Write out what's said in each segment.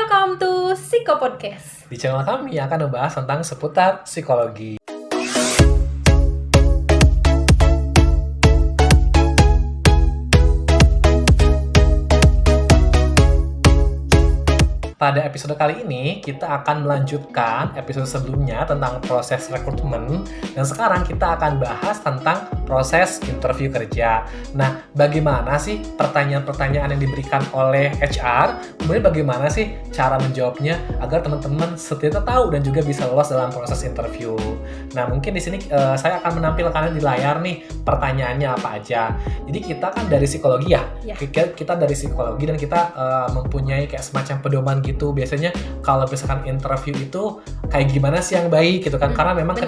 Welcome to Psiko Podcast. Di channel kami akan membahas tentang seputar psikologi. Pada episode kali ini, kita akan melanjutkan episode sebelumnya tentang proses rekrutmen. Dan sekarang kita akan bahas tentang proses interview kerja. Nah, bagaimana sih pertanyaan-pertanyaan yang diberikan oleh HR? Kemudian bagaimana sih cara menjawabnya agar teman-teman setia tahu dan juga bisa lolos dalam proses interview. Nah, mungkin di sini saya akan menampilkan di layar nih pertanyaannya apa aja. Jadi kita kan dari psikologi ya. Kita dari psikologi dan kita mempunyai kayak semacam pedoman gitu. Biasanya kalau misalkan interview itu kayak gimana sih yang baik gitu kan, karena memang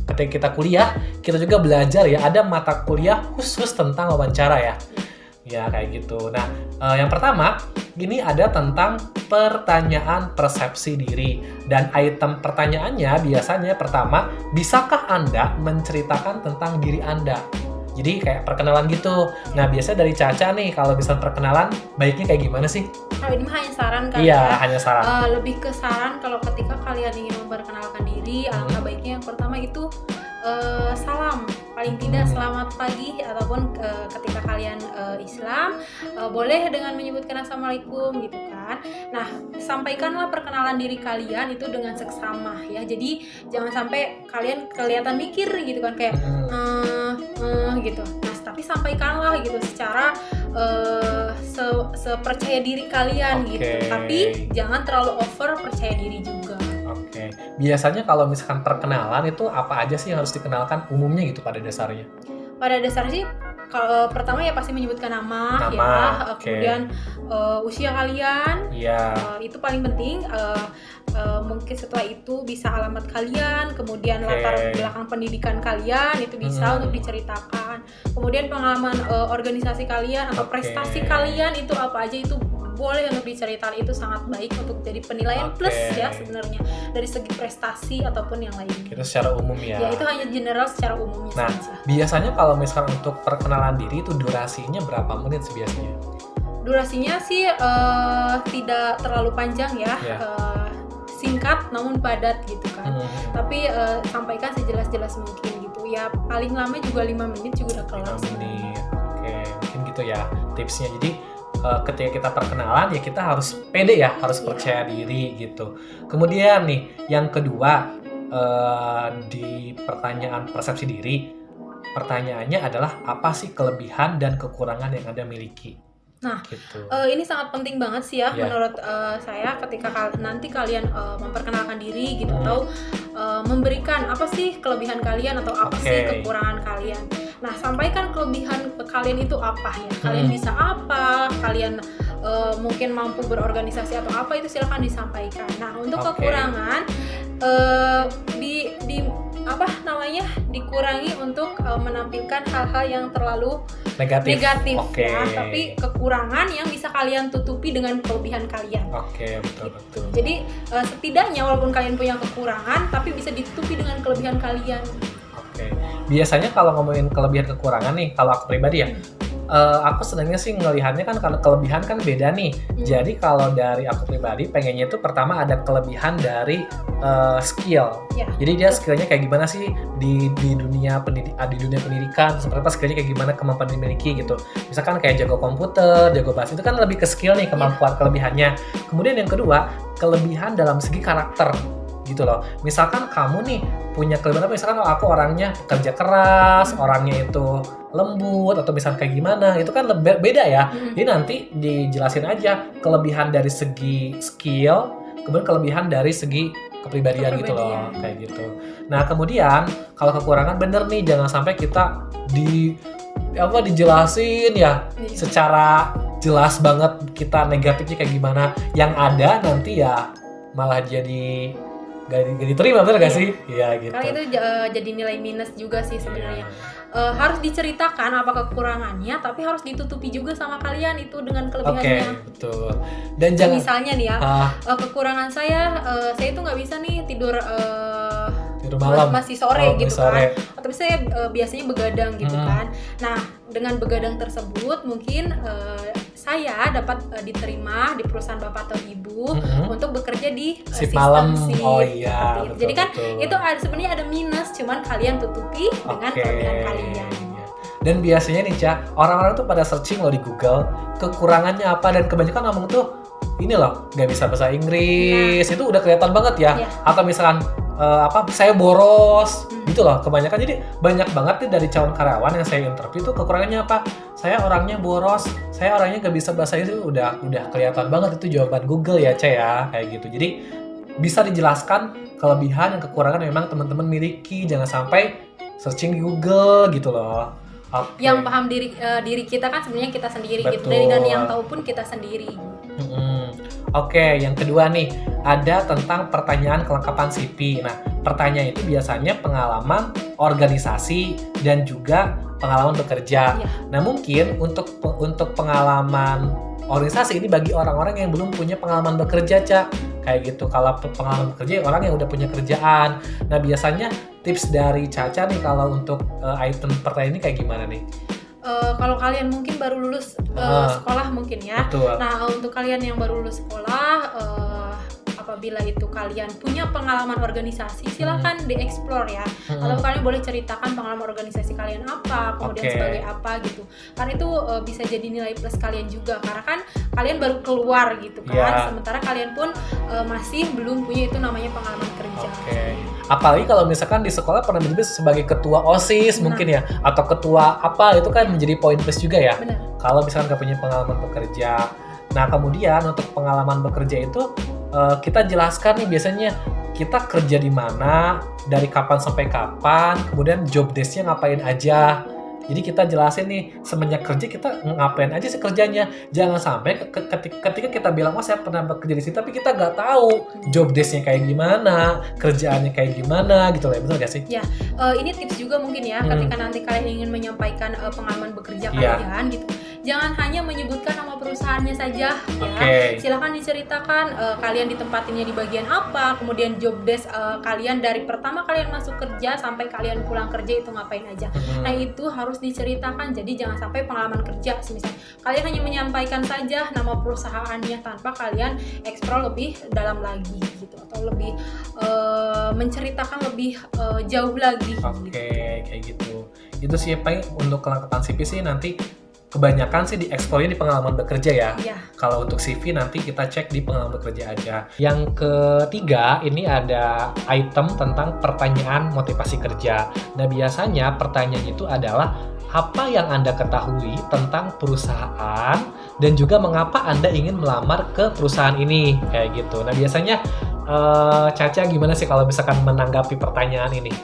ketika kita kuliah kita juga belajar ya, ada mata kuliah khusus tentang wawancara ya kayak gitu. Nah, yang pertama ini ada tentang pertanyaan persepsi diri, dan item pertanyaannya biasanya pertama, bisakah Anda menceritakan tentang diri Anda? Jadi kayak perkenalan gitu. Nah, biasanya dari Caca nih, kalau bisa perkenalan, baiknya kayak gimana sih? Ini mah hanya saran kan Iya, ya? hanya saran. Lebih ke saran kalau ketika kalian ingin memperkenalkan diri, alangkah baiknya yang pertama itu salam. Paling tidak selamat pagi, ataupun ketika kalian Islam, boleh dengan menyebutkan Assalamualaikum gitu kan. Nah, sampaikanlah perkenalan diri kalian itu dengan seksama ya. Jadi jangan sampai kalian kelihatan mikir gitu kan, kayak gitu. Nah, tapi sampaikanlah gitu secara sepercaya diri kalian gitu. Tapi jangan terlalu over percaya diri juga. Oke. Biasanya kalau misalkan perkenalan itu apa aja sih yang harus dikenalkan umumnya gitu pada dasarnya? Pada dasarnya sih kalau pertama ya pasti menyebutkan nama ya, kemudian usia kalian, itu paling penting. Mungkin setelah itu bisa alamat kalian, kemudian latar belakang pendidikan kalian itu bisa untuk diceritakan. Kemudian pengalaman organisasi kalian atau prestasi kalian itu apa aja, itu boleh untuk diceritakan. Itu sangat baik untuk jadi penilaian plus ya sebenarnya dari segi prestasi ataupun yang lainnya. Itu secara umum ya. Ya, itu hanya general secara umumnya saja. Nah, biasanya kalau misalkan untuk perkenalan diri itu durasinya berapa menit sih biasanya? Durasinya sih tidak terlalu panjang ya. Singkat namun padat gitu kan. Tapi sampaikan sejelas-jelas mungkin gitu. Ya paling lama juga 5 menit juga udah kelar. 5 menit. Oke, mungkin gitu ya tipsnya. Jadi ketika kita perkenalan ya kita harus pede ya, harus percaya diri gitu. Kemudian nih yang kedua, di pertanyaan persepsi diri, pertanyaannya adalah apa sih kelebihan dan kekurangan yang Anda miliki? Nah, gitu. Ini sangat penting banget sih ya menurut saya ketika nanti kalian memperkenalkan diri gitu, atau memberikan apa sih kelebihan kalian atau apa sih kekurangan kalian. Nah, sampaikan kelebihan kalian itu apa ya, kalian bisa apa, kalian mungkin mampu berorganisasi atau apa, itu silakan disampaikan. Nah, untuk kekurangan dikurangi untuk menampilkan hal-hal yang terlalu negatif ya, tapi kekurangan yang bisa kalian tutupi dengan kelebihan kalian. Betul. Jadi setidaknya walaupun kalian punya kekurangan, tapi bisa ditutupi dengan kelebihan kalian. Biasanya kalau ngomongin kelebihan kekurangan nih, kalau aku pribadi ya, aku sebenarnya sih ngelihatnya kan kalau kelebihan kan beda nih. Jadi kalau dari aku pribadi pengennya itu pertama ada kelebihan dari skill. Jadi dia skillnya kayak gimana sih di dunia pendidikan, seperti apa skillnya kayak gimana, kemampuan dimiliki gitu. Misalkan kayak jago komputer, jago bahasa, itu kan lebih ke skill nih, kemampuan kelebihannya. Kemudian yang kedua, kelebihan dalam segi karakter gitu loh. Misalkan kamu nih punya kelebihan apa, misalkan aku orangnya pekerja keras, orangnya itu lembut, atau misalkan kayak gimana, itu kan beda ya. Jadi nanti dijelasin aja kelebihan dari segi skill, kemudian kelebihan dari segi kepribadian gitu loh, kayak gitu. Nah, kemudian kalau kekurangan bener nih, jangan sampai kita dijelasin ya secara jelas banget kita negatifnya kayak gimana, yang ada nanti ya malah jadi gak diterima, bener gak sih? Iya gitu. Karena itu jadi nilai minus juga sih sebenarnya. Harus diceritakan apa kekurangannya, tapi harus ditutupi juga sama kalian itu dengan kelebihannya. Betul. Dan jangan misalnya nih ya, kekurangan saya itu nggak bisa nih tidur malam masih sore gitu kan. Tapi saya biasanya begadang gitu kan. Nah, dengan begadang tersebut mungkin saya dapat diterima di perusahaan bapak atau ibu di shift malam. shift. Oh iya. Betul, jadi kan itu sebenarnya ada minus, cuman kalian tutupi dengan kelebihan kalian. Dan biasanya nih Ca, orang-orang tuh pada searching loh di Google kekurangannya apa, dan kebanyakan ngomong tuh ini loh, nggak bisa bahasa Inggris, itu udah kelihatan banget ya. Atau misalkan saya boros gitu loh, kebanyakan. Jadi banyak banget nih dari calon karyawan yang saya interview tuh kekurangannya apa, saya orangnya boros, saya orangnya nggak bisa bahasa Inggris. Udah kelihatan banget itu jawaban Google ya Ca ya, kayak gitu. Jadi bisa dijelaskan kelebihan dan kekurangan memang teman-teman miliki, jangan sampai searching di Google gitu loh. Yang paham diri kita kan sebenarnya kita sendiri. Betul. Gitu. Dan yang tahu pun kita sendiri. Oke, yang kedua nih, ada tentang pertanyaan kelengkapan CV. Nah, pertanyaan itu biasanya pengalaman organisasi dan juga pengalaman bekerja. Nah, mungkin untuk pengalaman organisasi ini bagi orang-orang yang belum punya pengalaman bekerja, Ca. Kayak gitu. Kalau pengalaman bekerja, orang yang udah punya kerjaan. Nah, biasanya tips dari Caca nih kalau untuk item pertanyaan ini kayak gimana nih? Kalau kalian mungkin baru lulus sekolah mungkin ya. Betul. Nah, untuk kalian yang baru lulus sekolah, apabila itu kalian punya pengalaman organisasi, silahkan dieksplor ya. Kalau kalian boleh ceritakan pengalaman organisasi kalian apa, kemudian sebagai apa gitu. Karena itu bisa jadi nilai plus kalian juga. Karena kan kalian baru keluar gitu kan. Sementara kalian pun masih belum punya itu namanya pengalaman kerja. Apalagi kalau misalkan di sekolah pernah menjadi sebagai ketua OSIS mungkin ya, atau ketua apa, itu kan menjadi poin plus juga ya. Kalau misalkan nggak punya pengalaman bekerja. Nah, kemudian untuk pengalaman bekerja itu kita jelaskan nih biasanya kita kerja di mana, dari kapan sampai kapan, kemudian job desk-nya ngapain aja. Jadi kita jelasin nih, semenjak kerja kita ngapain aja sih kerjanya. Jangan sampai ketika kita bilang, oh saya pernah bekerja di sini, tapi kita nggak tahu job desk-nya kayak gimana, kerjaannya kayak gimana gitu lah. Betul nggak sih? Ya, ini tips juga mungkin ya, ketika nanti kalian ingin menyampaikan pengalaman bekerja kalian gitu. Jangan hanya menyebutkan nama perusahaannya saja ya. Silakan diceritakan kalian ditempatinnya di bagian apa, kemudian job desk kalian dari pertama kalian masuk kerja sampai kalian pulang kerja itu ngapain aja. Nah, itu harus diceritakan. Jadi jangan sampai pengalaman kerja misalnya kalian hanya menyampaikan saja nama perusahaannya tanpa kalian eksplor lebih dalam lagi gitu, atau lebih menceritakan lebih jauh lagi. Kayak gitu. Itu sih paling untuk kelengkapan CV sih nanti kebanyakan sih dieksplornya di pengalaman bekerja ya. Kalau untuk CV nanti kita cek di pengalaman bekerja aja. Yang ketiga, ini ada item tentang pertanyaan motivasi kerja. Nah, biasanya pertanyaan itu adalah apa yang Anda ketahui tentang perusahaan dan juga mengapa Anda ingin melamar ke perusahaan ini, kayak gitu. Nah, biasanya Caca gimana sih kalau misalkan menanggapi pertanyaan ini?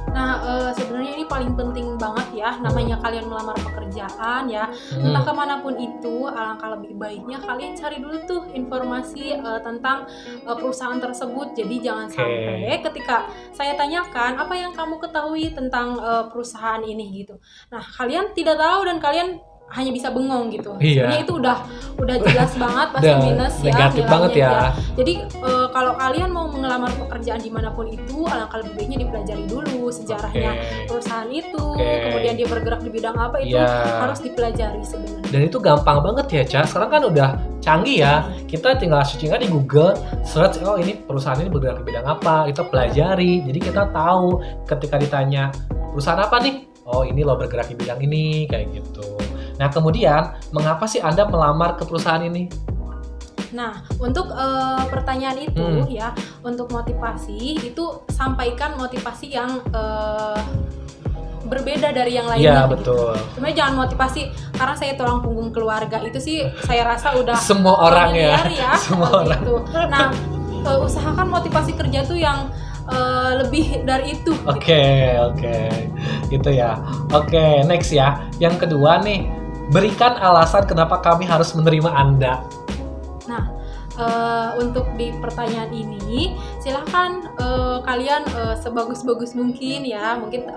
Nah, sebenarnya ini paling penting banget ya, namanya kalian melamar pekerjaan ya, entah kemanapun itu, alangkah lebih baiknya kalian cari dulu tuh informasi tentang perusahaan tersebut. Jadi jangan sampai ketika saya tanyakan apa yang kamu ketahui tentang perusahaan ini gitu, nah kalian tidak tahu dan kalian hanya bisa bengong gitu. Sebenarnya itu udah jelas banget pasti minus ya, negatif banget ya. Jadi kalau kalian mau mengelamar pekerjaan dimanapun itu, alangkah lebih baiknya dipelajari dulu sejarahnya perusahaan itu, kemudian dia bergerak di bidang apa itu harus dipelajari sebenarnya. Dan itu gampang banget ya, Ca. Sekarang kan udah canggih ya. Kita tinggal searching aja di Google, search ini perusahaan ini bergerak di bidang apa, kita pelajari. Jadi kita tahu ketika ditanya perusahaan apa nih, oh ini loh bergerak di bidang ini, kayak gitu. Nah, kemudian mengapa sih Anda melamar ke perusahaan ini? Nah, untuk pertanyaan itu ya, untuk motivasi itu sampaikan motivasi yang berbeda dari yang lainnya. Iya, betul. Cuma jangan motivasi karena saya tulang punggung keluarga, itu sih saya rasa udah semua orang ya. Semua orang. Gitu. Nah, usahakan motivasi kerja tuh yang lebih dari itu. Oke. Gitu ya. Oke, next ya. Yang kedua nih, berikan alasan kenapa kami harus menerima Anda. Nah, untuk di pertanyaan ini, silahkan kalian sebagus-bagus mungkin ya, mungkin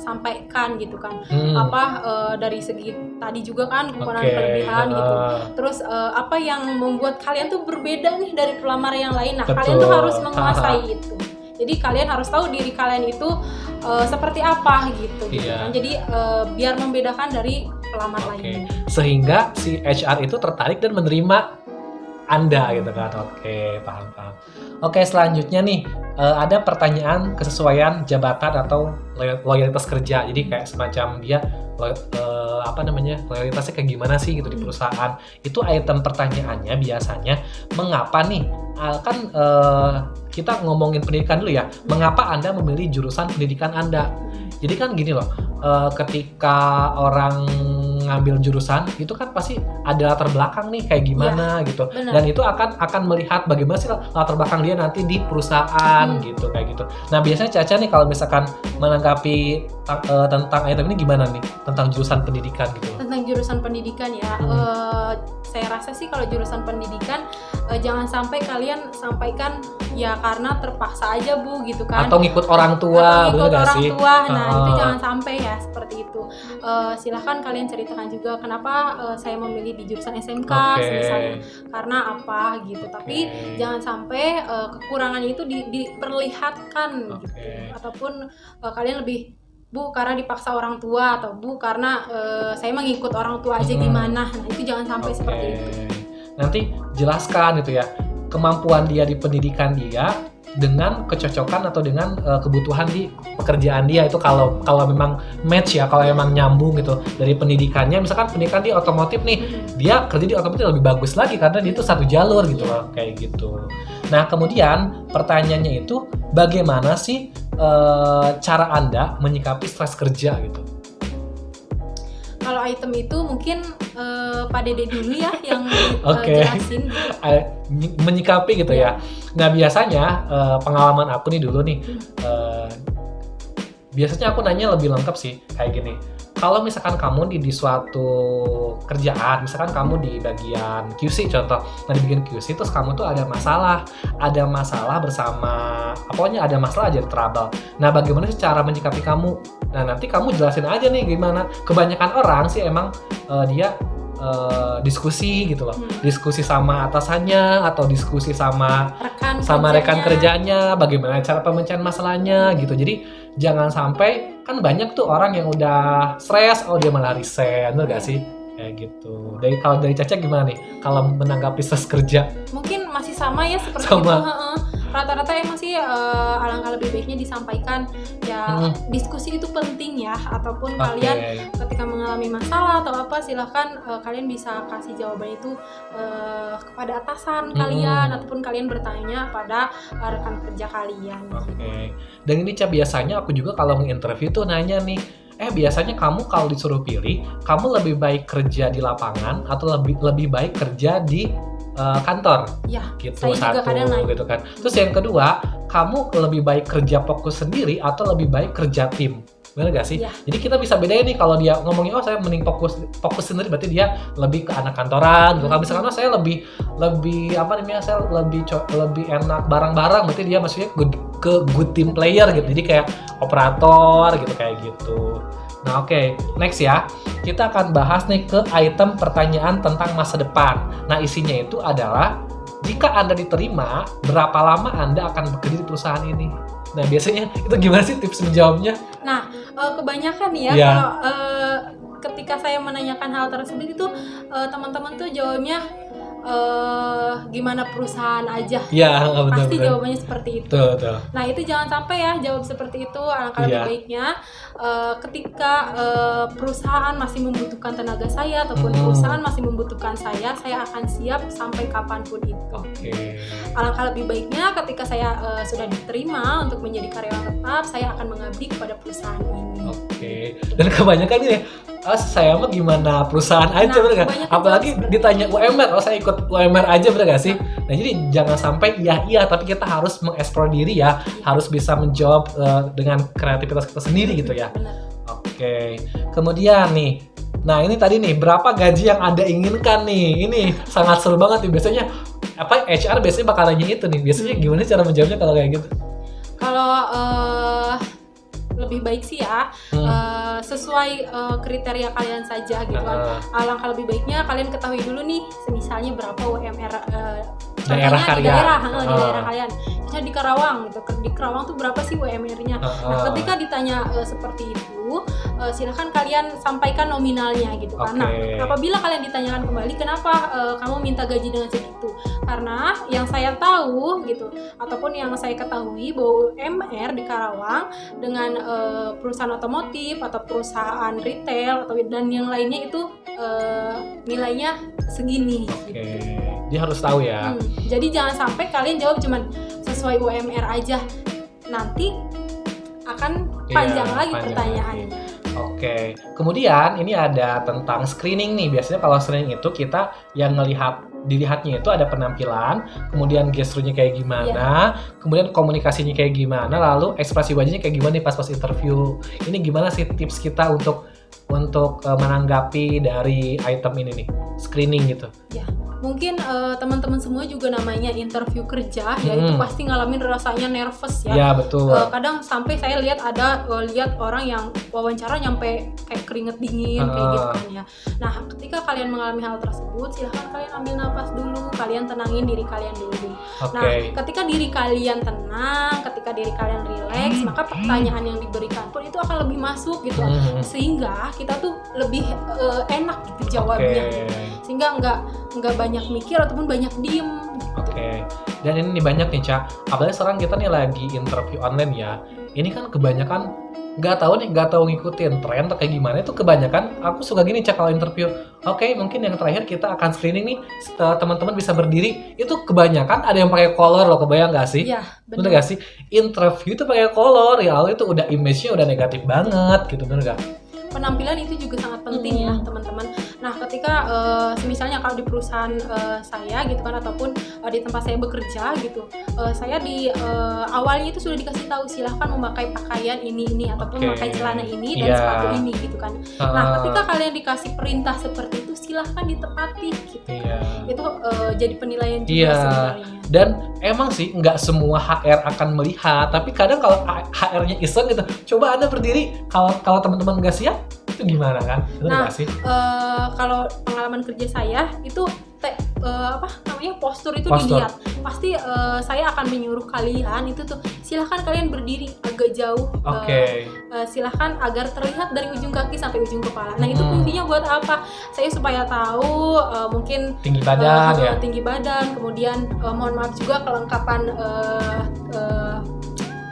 sampaikan gitu kan. Dari segi tadi juga kan kekurangan kelebihan gitu. Terus apa yang membuat kalian tuh berbeda nih dari pelamar yang lain. Nah, kalian tuh harus menguasai itu. Jadi kalian harus tahu diri kalian itu seperti apa gitu kan. Jadi biar membedakan dari pelamar lainnya. Sehingga si HR itu tertarik dan menerima Anda gitu kan. Oke, paham. Oke, selanjutnya nih ada pertanyaan kesesuaian jabatan atau loyalitas kerja. Jadi kayak semacam dia loyalitasnya kayak gimana sih gitu di perusahaan. Itu item pertanyaannya biasanya mengapa nih kita ngomongin pendidikan dulu ya. Mengapa Anda memilih jurusan pendidikan Anda? Jadi kan gini loh, ketika orang ngambil jurusan itu kan pasti ada latar belakang nih kayak gimana gitu. Bener. Dan itu akan melihat bagaimana sih latar belakang dia nanti di perusahaan gitu kayak gitu. Nah, biasanya Caca nih kalau misalkan menanggapi tentang item ini gimana nih? Tentang jurusan pendidikan gitu. Tentang jurusan pendidikan ya. Saya rasa sih kalau jurusan pendidikan jangan sampai kalian sampaikan ya karena terpaksa aja Bu gitu kan. Atau ngikut orang tua, atau ngikut orang sih? tua. Nah, itu jangan sampai ya seperti itu. Silahkan kalian ceritakan juga kenapa saya memilih di jurusan SMK misalnya karena apa gitu. Tapi jangan sampai kekurangannya itu diperlihatkan gitu. Ataupun kalian lebih Bu karena dipaksa orang tua atau Bu karena saya mengikut orang tua aja gimana. Nah, itu jangan sampai seperti itu. Nanti jelaskan itu ya kemampuan dia di pendidikan dia dengan kecocokan atau dengan kebutuhan di pekerjaan dia. Itu kalau memang match ya, kalau memang nyambung gitu dari pendidikannya. Misalkan pendidikan di otomotif nih, dia kerja di otomotif lebih bagus lagi karena dia itu satu jalur gitu loh, kayak gitu. Nah, kemudian pertanyaannya itu bagaimana sih cara Anda menyikapi stres kerja gitu? Kalau item itu mungkin Pak Dede dulu ya yang jelasin gitu. Menyikapi gitu ya. Nah, biasanya pengalaman aku nih dulu nih, biasanya aku nanya lebih lengkap sih kayak gini. Kalau misalkan kamu di suatu kerjaan, misalkan kamu di bagian QC contoh, nah di bagian QC terus kamu tuh ada masalah bersama, pokoknya ada masalah aja, trouble. Nah, bagaimana sih cara menyikapi kamu? Nah, nanti kamu jelasin aja nih gimana. Kebanyakan orang sih emang dia diskusi gitu loh, diskusi sama atasannya atau diskusi sama rekan kerjanya, bagaimana cara pemecahan masalahnya gitu. Jadi jangan sampai, kan banyak tuh orang yang udah stres, dia malah resign, bener gak sih? Kayak gitu. Kalau dari Caca gimana nih kalau menanggapi stres kerja? Mungkin masih sama ya seperti itu. Rata-rata emang sih alangkah lebih baiknya disampaikan ya. Diskusi itu penting ya, ataupun kalian ketika mengalami masalah atau apa, silahkan kalian bisa kasih jawaban itu kepada atasan kalian, ataupun kalian bertanya pada rekan kerja kalian. Dan ini biasanya aku juga kalau nge-interview tuh nanya nih, biasanya kamu kalau disuruh pilih, kamu lebih baik kerja di lapangan atau lebih baik kerja di kantor? Ya, gitu, saya juga kadang nanya gitu kan. Terus yang kedua, kamu lebih baik kerja fokus sendiri atau lebih baik kerja tim? Bener gak sih? Ya. Jadi kita bisa bedain nih, kalau dia ngomongnya saya mending fokus sendiri, berarti dia lebih ke anak kantoran. Kalau misalkan saya lebih saya lebih enak bareng-bareng, berarti dia maksudnya ke good team player gitu. Jadi kayak operator gitu, kayak gitu. Nah, next ya. Kita akan bahas nih ke item pertanyaan tentang masa depan. Nah, isinya itu adalah jika Anda diterima, berapa lama Anda akan bekerja di perusahaan ini? Nah, biasanya itu gimana sih tips menjawabnya? Nah, kebanyakan ya kalau ketika saya menanyakan hal tersebut itu teman-teman tuh jawabnya gimana perusahaan aja. Ya, pasti jawabannya seperti itu. Betul. Nah, itu jangan sampai ya jawab seperti itu. Alangkah lebih baiknya ketika perusahaan masih membutuhkan tenaga saya ataupun perusahaan masih membutuhkan saya akan siap sampai kapanpun itu. Alangkah lebih baiknya ketika saya sudah diterima untuk menjadi karyawan tetap, saya akan mengabdi kepada perusahaan ini. Dan kebanyakan ini saya mah gimana perusahaan aja, bener gak? Apalagi ditanya UMR, saya ikut UMR aja, bener gak sih? Nah, jadi jangan sampai iya, tapi kita harus mengeksplor diri ya, harus bisa menjawab dengan kreativitas kita sendiri gitu ya. Kemudian nih, nah ini tadi nih, berapa gaji yang Anda inginkan nih? Ini sangat seru banget nih, biasanya HR biasanya bakal nanya itu nih. Biasanya gimana cara menjawabnya kalau kayak gitu? Kalau lebih baik sih ya sesuai kriteria kalian saja gitu kan. Alangkah lebih baiknya kalian ketahui dulu nih misalnya berapa UMR daerah kalian. misalnya di Karawang gitu. Di Karawang tuh berapa sih UMR-nya? Nah, ketika ditanya seperti itu, silahkan kalian sampaikan nominalnya gitu kan. Nah, apabila kalian ditanyakan kembali kenapa kamu minta gaji dengan segitu? Karena yang saya tahu gitu, ataupun yang saya ketahui bahwa UMR di Karawang dengan perusahaan otomotif atau perusahaan retail atau dan yang lainnya itu nilainya segini. Gitu. Dia harus tahu ya. Jadi jangan sampai kalian jawab cuman sesuai UMR aja, nanti akan panjang lagi pertanyaannya. Oke, kemudian ini ada tentang screening nih. Biasanya kalau screening itu kita yang dilihatnya itu ada penampilan, kemudian gesturnya kayak gimana, kemudian komunikasinya kayak gimana, lalu ekspresi wajahnya kayak gimana nih pas interview. Ini gimana sih tips kita untuk menanggapi dari item ini nih, screening gitu? Ya, mungkin teman-teman semua juga namanya interview kerja, ya itu pasti ngalamin rasanya nervous ya. Ya betul. Kadang sampai saya lihat lihat orang yang wawancara nyampe kayak keringet dingin kayak gitu kan ya. Nah, ketika kalian mengalami hal tersebut, silahkan kalian ambil nafas dulu, kalian tenangin diri kalian dulu. Nah, ketika diri kalian tenang, ketika diri kalian rileks, maka pertanyaan yang diberikan pun itu akan lebih masuk gitu, sehingga kita tuh lebih enak gitu jawabnya, sehingga nggak banyak mikir ataupun banyak diem. Dan ini banyak nih Ca, apalagi sekarang kita nih lagi interview online ya. Ini kan kebanyakan nggak tahu ngikutin tren atau kayak gimana, itu kebanyakan aku suka gini Ca kalau interview. Mungkin yang terakhir kita akan screening nih, teman-teman bisa berdiri. Itu kebanyakan ada yang pakai color loh, kebayang nggak sih? Iya, bener nggak sih? Interview itu pakai color, ya Allah, itu udah image-nya udah negatif banget gitu, bener nggak? Penampilan itu juga sangat penting ya teman-teman. Nah, ketika misalnya kalau di perusahaan saya gitu kan, ataupun di tempat saya bekerja gitu, saya di awalnya itu sudah dikasih tahu silahkan memakai pakaian ini ataupun memakai celana ini dan sepatu ini gitu kan. Nah, ketika kalian dikasih perintah seperti itu, silahkan ditepati gitu. Itu jadi penilaian juga sebenarnya. Dan emang sih nggak semua HR akan melihat, tapi kadang kalau HR-nya iseng gitu, coba Anda berdiri, kalau teman-teman nggak siap, itu gimana kan? Benar nggak sih? Kalau pengalaman kerja saya itu postur itu dilihat. Pasti saya akan menyuruh kalian itu tuh silahkan kalian berdiri agak jauh. Silahkan agar terlihat dari ujung kaki sampai ujung kepala. Nah, itu fungsinya buat apa? Saya supaya tahu mungkin tinggi badan tinggi badan, kemudian mohon maaf juga kelengkapan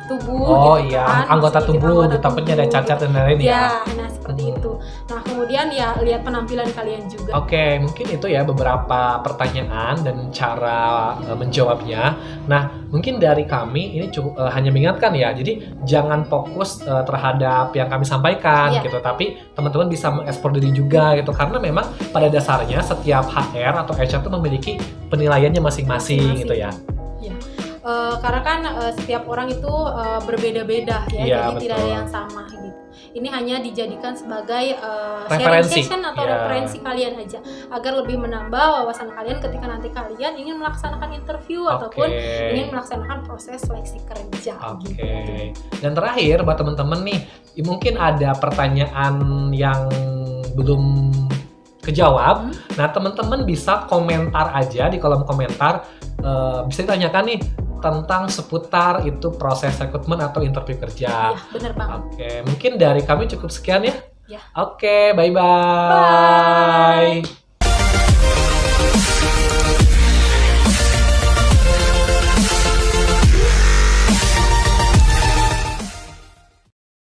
tubuh gitu kan, anggota tubuh, takutnya ada cacat dan lain-lain ya. Nah seperti itu. Nah, kemudian ya lihat penampilan kalian juga. Mungkin itu ya beberapa pertanyaan dan cara menjawabnya. Nah, mungkin dari kami ini cukup hanya mengingatkan ya. Jadi jangan fokus terhadap yang kami sampaikan gitu, tapi teman-teman bisa mengekspor diri juga gitu, karena memang pada dasarnya setiap HR atau HR itu memiliki penilaiannya masing-masing gitu ya. Karena kan setiap orang itu berbeda-beda ya, jadi tidak ada yang sama gitu. Ini hanya dijadikan sebagai sharing session atau referensi kalian aja, agar lebih menambah wawasan kalian ketika nanti kalian ingin melaksanakan interview ataupun ingin melaksanakan proses seleksi kerja. Gitu. Dan terakhir buat teman-teman nih, mungkin ada pertanyaan yang belum kejawab. Nah, teman-teman bisa komentar aja di kolom komentar, bisa ditanyakan nih tentang seputar itu proses rekrutmen atau interview kerja. Iya, benar banget. Mungkin dari kami cukup sekian ya. Ya. Bye-bye. Bye.